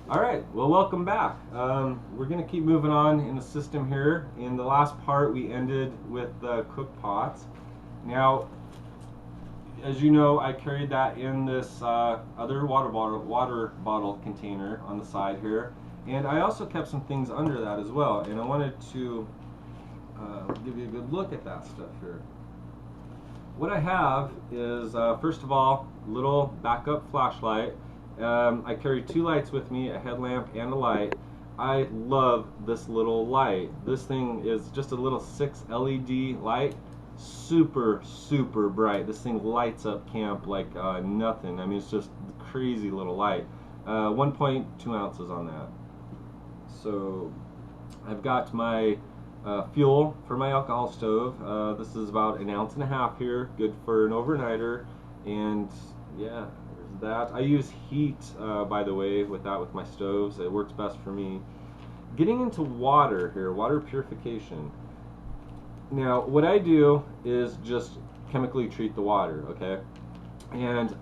Alright, well welcome back. We're going to keep moving on in the system here. In the last part we ended with the cook pots. Now, as you know, I carried that in this other water bottle container on the side here. And I also kept some things under that as well. And I wanted to give you a good look at that stuff here. What I have is, first of all, little backup flashlight. I carry two lights with me, a headlamp and a light. I love this little light. This thing is just a little 6 LED light, super bright. This thing lights up camp like nothing. I mean, it's just a crazy little light. 1.2 ounces on that. So I've got my fuel for my alcohol stove. This is about 1.5 ounces here, good for an overnighter. And yeah, there's that. I use heat, by the way, with my stoves. It works best for me. Getting into water here, water purification. Now, what I do is just chemically treat the water, okay? And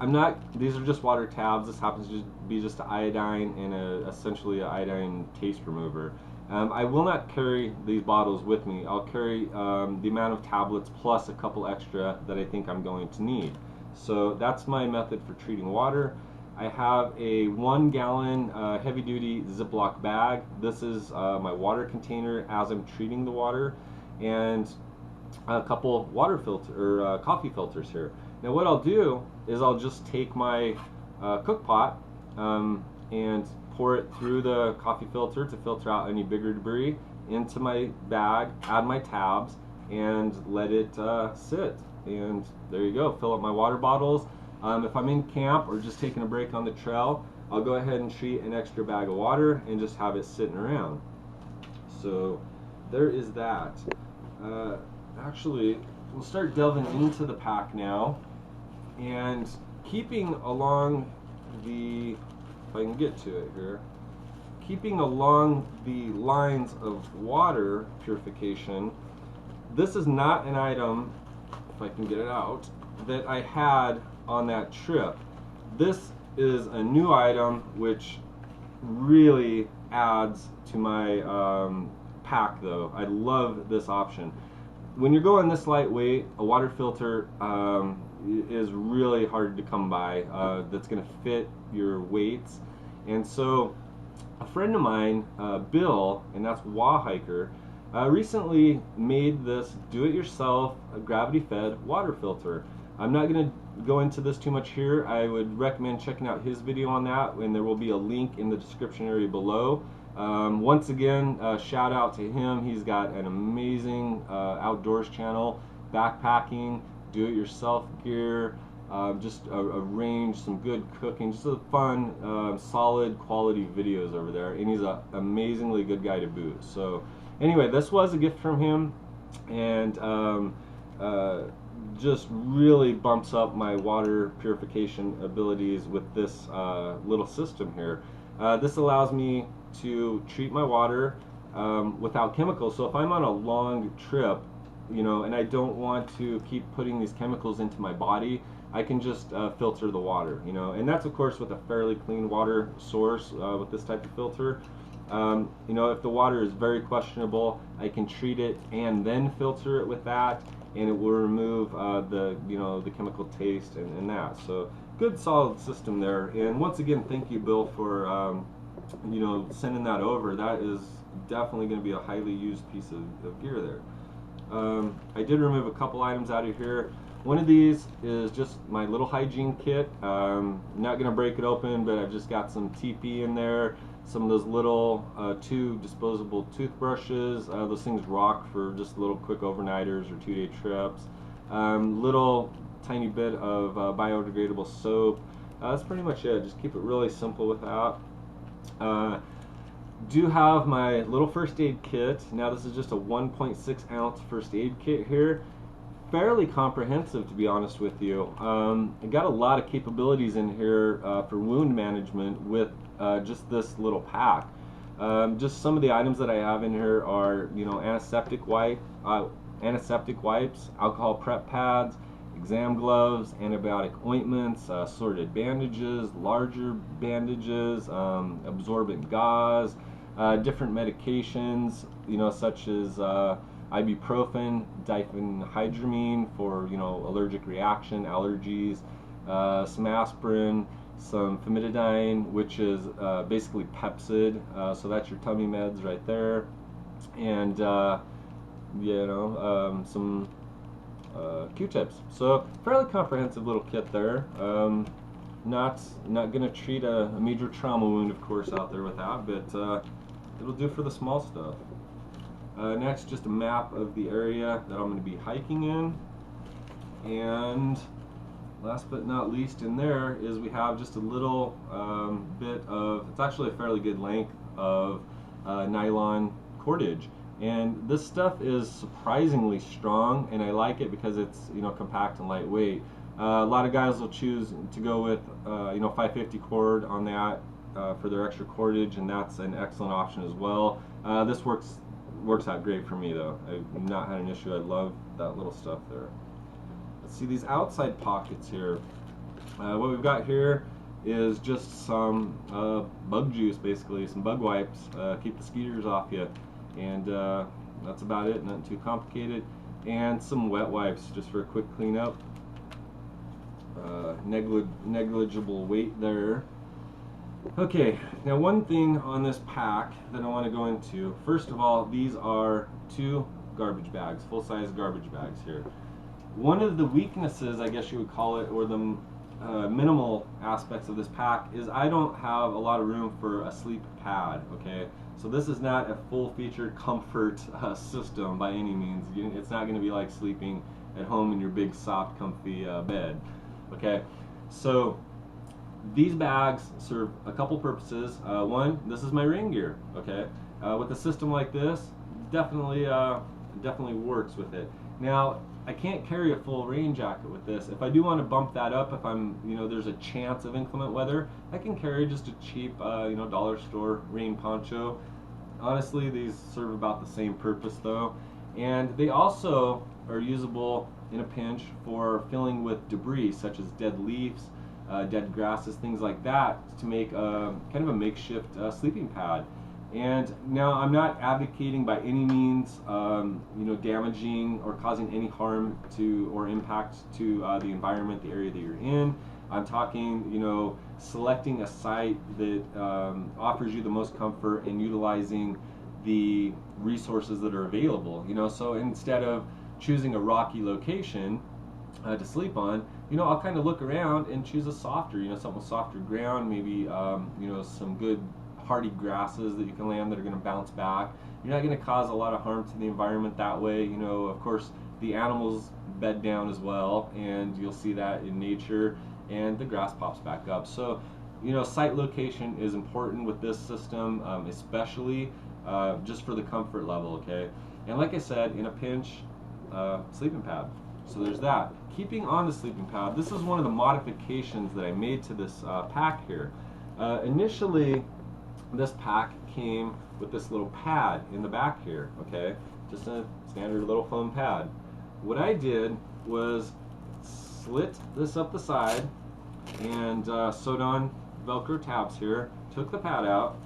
these are just water tabs. This happens to be just iodine and essentially an iodine taste remover. I will not carry these bottles with me. I'll carry the amount of tablets plus a couple extra that I think I'm going to need. So that's my method for treating water. I have a 1 gallon heavy-duty Ziploc bag. This is my water container as I'm treating the water, and a couple water coffee filters here. Now what I'll do is I'll just take my cook pot and pour it through the coffee filter to filter out any bigger debris into my bag, add my tabs, and let it sit. And there you go, fill up my water bottles. If I'm in camp or just taking a break on the trail, I'll go ahead and treat an extra bag of water and just have it sitting around. So there is that. Actually, we'll start delving into the pack now, and keeping along the, if I can get to it here, keeping along the lines of water purification. This is not an item, if I can get it out, that I had on that trip. This is a new item which really adds to my pack though. I love this option. When you're going this lightweight, a water filter is really hard to come by that's going to fit your weights. And so a friend of mine, Bill, and that's Wah Hiker, recently made this do-it-yourself gravity-fed water filter. I'm not going to go into this too much here. I would recommend checking out his video on that, and there will be a link in the description area below. Once again, shout out to him. He's got an amazing outdoors channel, backpacking, do-it-yourself gear, just a range, some good cooking, just a fun, solid quality videos over there, and he's an amazingly good guy to boot. So anyway, this was a gift from him, and just really bumps up my water purification abilities with this little system here. This allows me to treat my water without chemicals. So if I'm on a long trip, you know, and I don't want to keep putting these chemicals into my body, I can just filter the water, you know, and that's of course with a fairly clean water source with this type of filter. You know, if the water is very questionable, I can treat it and then filter it with that, and it will remove the chemical taste and that. So good solid system there. And once again, thank you, Bill, for sending that over. That is definitely going to be a highly used piece of gear there. I did remove a couple items out of here. One of these is just my little hygiene kit. I'm not going to break it open, but I've just got some TP in there, some of those little 2 disposable toothbrushes. Those things rock for just little quick overnighters or 2-day trips. Little tiny bit of biodegradable soap. That's pretty much it. Just keep it really simple with that. Do have my little first aid kit. Now this is just a 1.6 ounce first aid kit here. Fairly comprehensive, to be honest with you. I got a lot of capabilities in here for wound management with just this little pack. Just some of the items that I have in here are, antiseptic wipes, alcohol prep pads, exam gloves, antibiotic ointments, sorted bandages, larger bandages, absorbent gauze, different medications, you know, such as ibuprofen, diphenhydramine for, you know, allergic reaction, allergies, some aspirin, some famotidine, which is basically Pepsid, so that's your tummy meds right there, and you know, some Q-tips. So fairly comprehensive little kit there. Not gonna treat a major trauma wound, of course, out there with that, but it'll do for the small stuff. Next, just a map of the area that I'm going to be hiking in, and last but not least in there is we have just a little bit of, it's actually a fairly good length of nylon cordage, and this stuff is surprisingly strong, and I like it because it's, you know, compact and lightweight. A lot of guys will choose to go with you know, 550 cord on that for their extra cordage, and that's an excellent option as well. This works out great for me though. I've not had an issue. I love that little stuff there. Let's see these outside pockets here. What we've got here is just some bug juice, basically, some bug wipes, keep the skeeters off you, and that's about it, nothing too complicated, and some wet wipes just for a quick cleanup. Negligible weight there. Okay, now one thing on this pack that I want to go into, first of all, these are 2 garbage bags, full-size garbage bags here. One of the weaknesses, I guess you would call it, or the minimal aspects of this pack, is I don't have a lot of room for a sleep pad, okay? So this is not a full-featured comfort system by any means. It's not going to be like sleeping at home in your big, soft, comfy bed, okay? So these bags serve a couple purposes. One, this is my rain gear, okay? With a system like this, definitely works with it. Now, I can't carry a full rain jacket with this. If I do want to bump that up, if I'm, you know, there's a chance of inclement weather, I can carry just a cheap, you know, dollar store rain poncho. Honestly, these serve about the same purpose though. And they also are usable in a pinch for filling with debris, such as dead leaves, dead grasses, things like that, to make kind of a makeshift sleeping pad. And now I'm not advocating by any means, you know, damaging or causing any harm to or impact to the environment, the area that you're in. I'm talking, you know, selecting a site that offers you the most comfort and utilizing the resources that are available. You know, so instead of choosing a rocky location to sleep on, you know, I'll kind of look around and choose a softer, you know, something with softer ground, maybe, you know, some good hardy grasses that you can land that are going to bounce back. You're not going to cause a lot of harm to the environment that way. You know, of course, the animals bed down as well, and you'll see that in nature, and the grass pops back up. So, you know, site location is important with this system, especially just for the comfort level, okay? And like I said, in a pinch, sleeping pad. So there's that. Keeping on the sleeping pad, this is one of the modifications that I made to this pack here. Initially, this pack came with this little pad in the back here, okay? Just a standard little foam pad. What I did was slit this up the side and sewed on Velcro tabs here, took the pad out,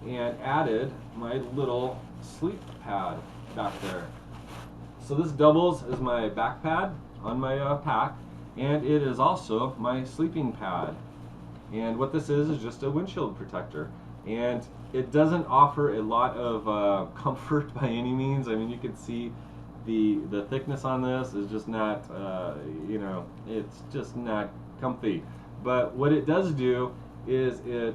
and added my little sleep pad back there. So this doubles as my back pad on my pack, and it is also my sleeping pad. And what this is just a windshield protector. And it doesn't offer a lot of comfort by any means. I mean, you can see the thickness on this is just not, you know, it's just not comfy. But what it does do is it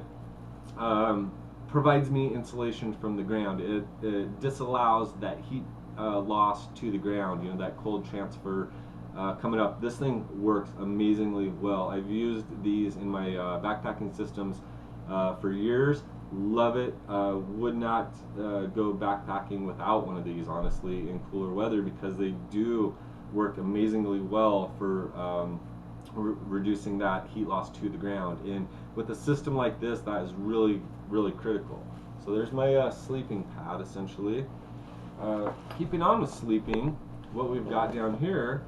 provides me insulation from the ground. It disallows that heat loss to the ground, you know, that cold transfer coming up. This thing works amazingly well. I've used these in my backpacking systems for years. Love it. Would not go backpacking without one of these, honestly, in cooler weather, because they do work amazingly well for reducing that heat loss to the ground. And with a system like this, that is really, really critical. So there's my sleeping pad, essentially. Keeping on with sleeping, what we've got down here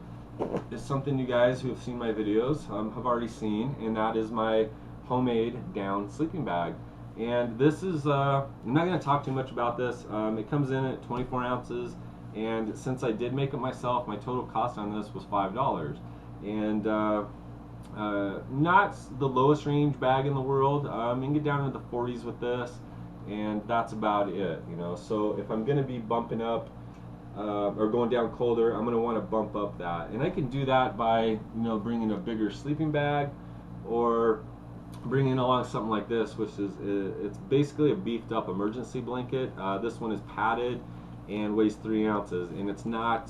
is something you guys who have seen my videos have already seen, and that is my homemade down sleeping bag. And this is, I'm not going to talk too much about this. It comes in at 24 ounces, and since I did make it myself, my total cost on this was $5. And not the lowest range bag in the world. You can get down into the 40s with this, and that's about it, you know. So if I'm going to be bumping up or going down colder, I'm going to want to bump up that, and I can do that by, you know, bringing a bigger sleeping bag, or bringing along something like this, which is it's basically a beefed up emergency blanket. This one is padded and weighs 3 ounces, and it's not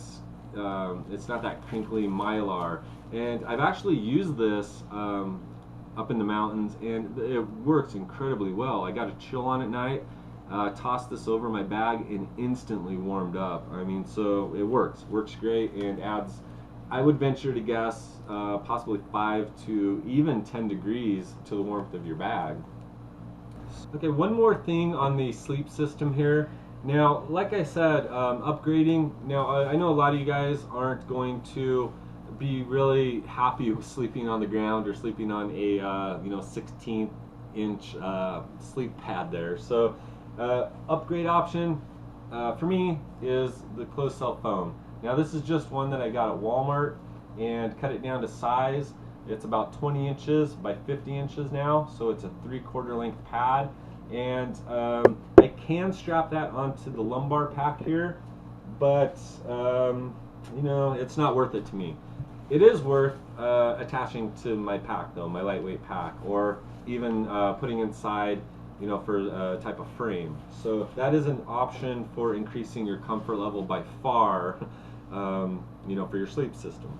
that crinkly mylar. And I've actually used this up in the mountains, and it works incredibly well. I got a chill on at night. Tossed this over my bag and instantly warmed up. I mean, so it works great, and adds, I would venture to guess, possibly 5 to even 10 degrees to the warmth of your bag. Okay, one more thing on the sleep system here. Now, like I said, upgrading. Now, I know a lot of you guys aren't going to be really happy with sleeping on the ground or sleeping on a 16-inch sleep pad there. So, upgrade option for me is the closed cell foam. Now, this is just one that I got at Walmart and cut it down to size. It's about 20 inches by 50 inches now, so it's a 3/4 length pad, and I can strap that onto the lumbar pack here, but you know, it's not worth it to me. It is worth attaching to my pack though, my lightweight pack, or even putting inside, you know, for a type of frame. So that is an option for increasing your comfort level by far, you know, for your sleep system.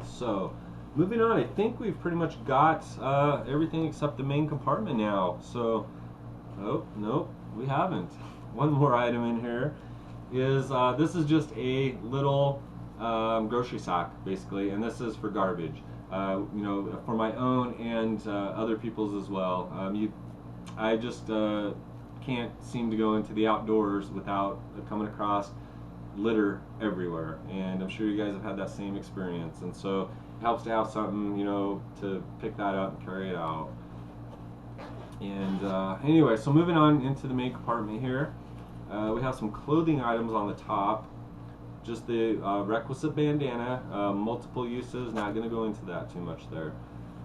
So moving on, I think we've pretty much got everything except the main compartment now. So, oh, nope, we haven't. One more item in here is, this is just a little grocery sack, basically, and this is for garbage. You know, for my own and other people's as well. I just can't seem to go into the outdoors without coming across litter everywhere, and I'm sure you guys have had that same experience, and so it helps to have something, you know, to pick that up and carry it out. And anyway, so moving on into the main compartment here, we have some clothing items on the top. Just the requisite bandana, multiple uses, not going to go into that too much there.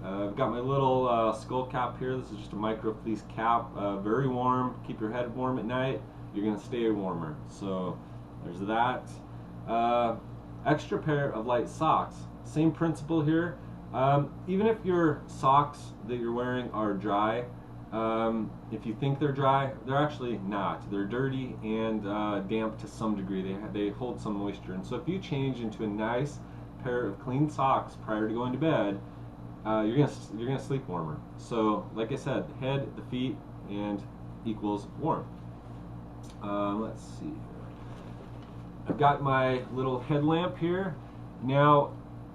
I've got my little skull cap here. This is just a micro fleece cap, very warm, keep your head warm at night, you're going to stay warmer. So there's that. Extra pair of light socks, same principle here. Even if your socks that you're wearing are dry, if you think they're dry, they're actually not. They're dirty and damp to some degree. They hold some moisture, and so if you change into a nice pair of clean socks prior to going to bed, you're gonna sleep warmer. So, like I said, the head, the feet, and equals warm. Let's see. I've got my little headlamp here. Now,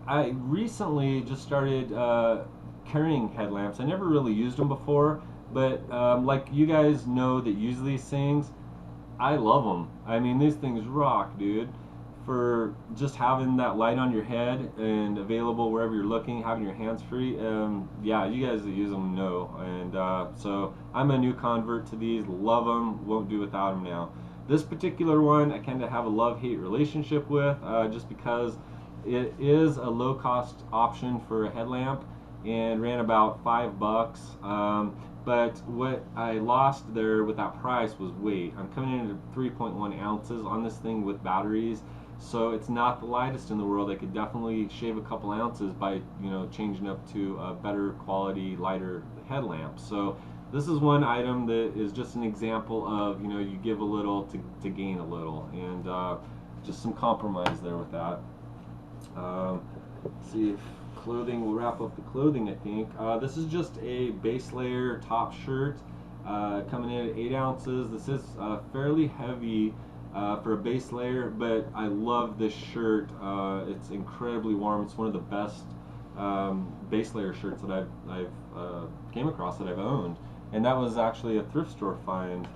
I recently just started carrying headlamps. I never really used them before. But like you guys know that use these things, I love them. I mean, these things rock, dude. For just having that light on your head and available wherever you're looking, having your hands free. Yeah, you guys that use them know. And so I'm a new convert to these. Love them. Won't do without them now. This particular one, I kind of have a love-hate relationship with, just because it is a low-cost option for a headlamp and ran about $5. But what I lost there with that price was weight. I'm coming in at 3.1 ounces on this thing with batteries, so it's not the lightest in the world. I could definitely shave a couple ounces by, you know, changing up to a better quality, lighter headlamp. So this is one item that is just an example of, you know, you give a little to gain a little, and just some compromise there with that. Let's see if clothing, we'll wrap up the clothing, I think. This is just a base layer top shirt, coming in at 8 ounces. This is fairly heavy for a base layer, but I love this shirt. It's incredibly warm. It's one of the best base layer shirts that I've came across, that I've owned, and that was actually a thrift store find.